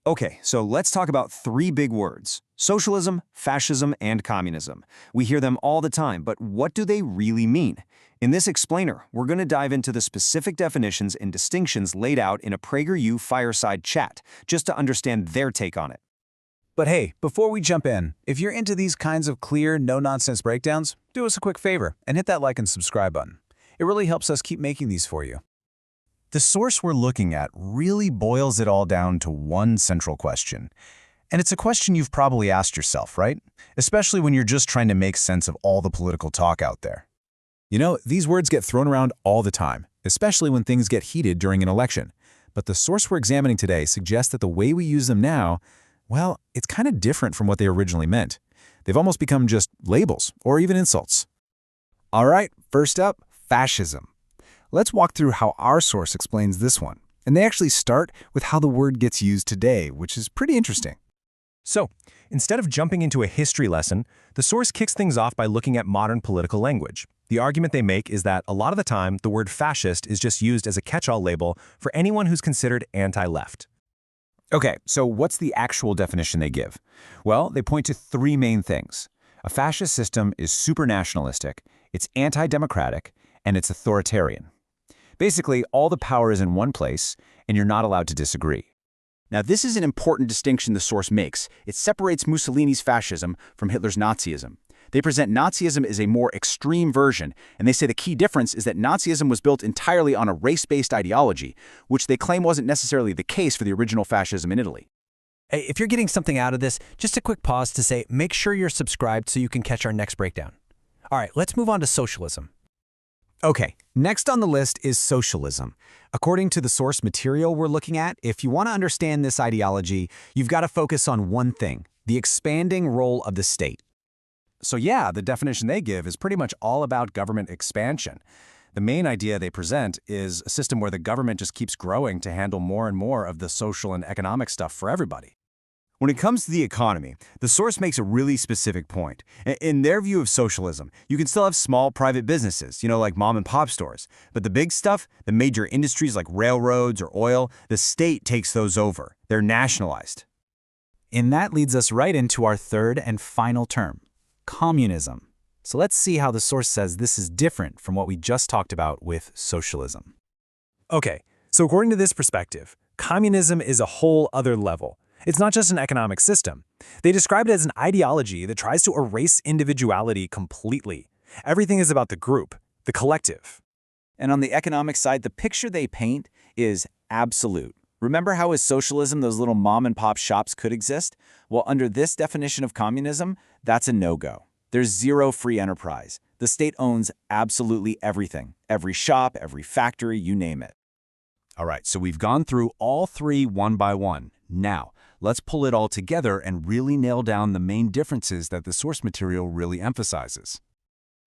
Okay, so let's talk about three big words: socialism, fascism, and communism. We hear them all the time, but what do they really mean? In this explainer, we're going to dive into the specific definitions and distinctions laid out in a PragerU fireside chat, just to understand their take on it. But hey, before we jump in, if you're into these kinds of clear, no-nonsense breakdowns, do us a quick favor and hit that like and subscribe button. It really helps us keep making these for you. The source we're looking at really boils it all down to one central question. And it's a question you've probably asked yourself, right? Especially when you're just trying to make sense of all the political talk out there. You know, these words get thrown around all the time, especially when things get heated during an election. But the source we're examining today suggests that the way we use them now, well, it's kind of different from what they originally meant. They've almost become just labels or even insults. All right, first up, fascism. Let's walk through how our source explains this one. And they actually start with how the word gets used today, which is pretty interesting. So, instead of jumping into a history lesson, the source kicks things off by looking at modern political language. The argument they make is that a lot of the time, the word fascist is just used as a catch-all label for anyone who's considered anti-left. Okay, so what's the actual definition they give? Well, they point to three main things. A fascist system is supranationalistic, it's anti-democratic, and it's authoritarian. Basically, all the power is in one place, and you're not allowed to disagree. Now, this is an important distinction the source makes. It separates Mussolini's fascism from Hitler's Nazism. They present Nazism as a more extreme version, and they say the key difference is that Nazism was built entirely on a race-based ideology, which they claim wasn't necessarily the case for the original fascism in Italy. Hey, if you're getting something out of this, just a quick pause to say make sure you're subscribed so you can catch our next breakdown. All right, let's move on to socialism. Okay, next on the list is socialism. According to the source material we're looking at, if you want to understand this ideology, you've got to focus on one thing: the expanding role of the state. So yeah, the definition they give is pretty much all about government expansion. The main idea they present is a system where the government just keeps growing to handle more and more of the social and economic stuff for everybody. When it comes to the economy, the source makes a really specific point. In their view of socialism, you can still have small private businesses, like mom and pop stores. But the big stuff, the major industries like railroads or oil, the state takes those over. They're nationalized. And that leads us right into our third and final term: communism. So let's see how the source says this is different from what we just talked about with socialism. Okay, so according to this perspective, communism is a whole other level. It's not just an economic system. They describe it as an ideology that tries to erase individuality completely. Everything is about the group, the collective. And on the economic side, the picture they paint is absolute. Remember how with socialism those little mom-and-pop shops could exist? Well, under this definition of communism, that's a no-go. There's zero free enterprise. The state owns absolutely everything. Every shop, every factory, you name it. All right, so we've gone through all three one by one. Now, let's pull it all together and really nail down the main differences that the source material really emphasizes.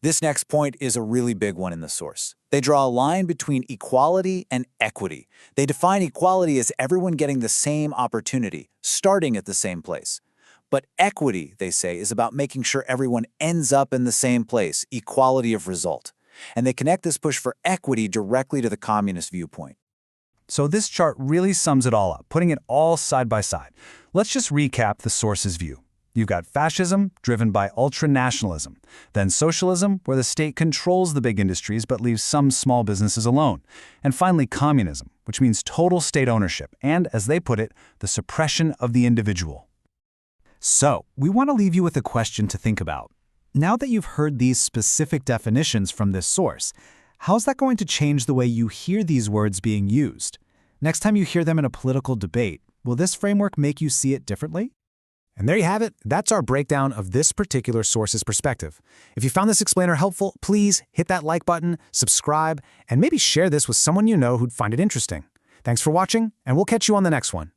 This next point is a really big one in the source. They draw a line between equality and equity. They define equality as everyone getting the same opportunity, starting at the same place. But equity, they say, is about making sure everyone ends up in the same place, equality of result. And they connect this push for equity directly to the communist viewpoint. So this chart really sums it all up, putting it all side by side. Let's just recap the source's view. You've got fascism, driven by ultranationalism. Then socialism, where the state controls the big industries but leaves some small businesses alone. And finally, communism, which means total state ownership and, as they put it, the suppression of the individual. So, we want to leave you with a question to think about. Now that you've heard these specific definitions from this source, how's that going to change the way you hear these words being used? Next time you hear them in a political debate, will this framework make you see it differently? And there you have it. That's our breakdown of this particular source's perspective. If you found this explainer helpful, please hit that like button, subscribe, and maybe share this with someone you know who'd find it interesting. Thanks for watching, and we'll catch you on the next one.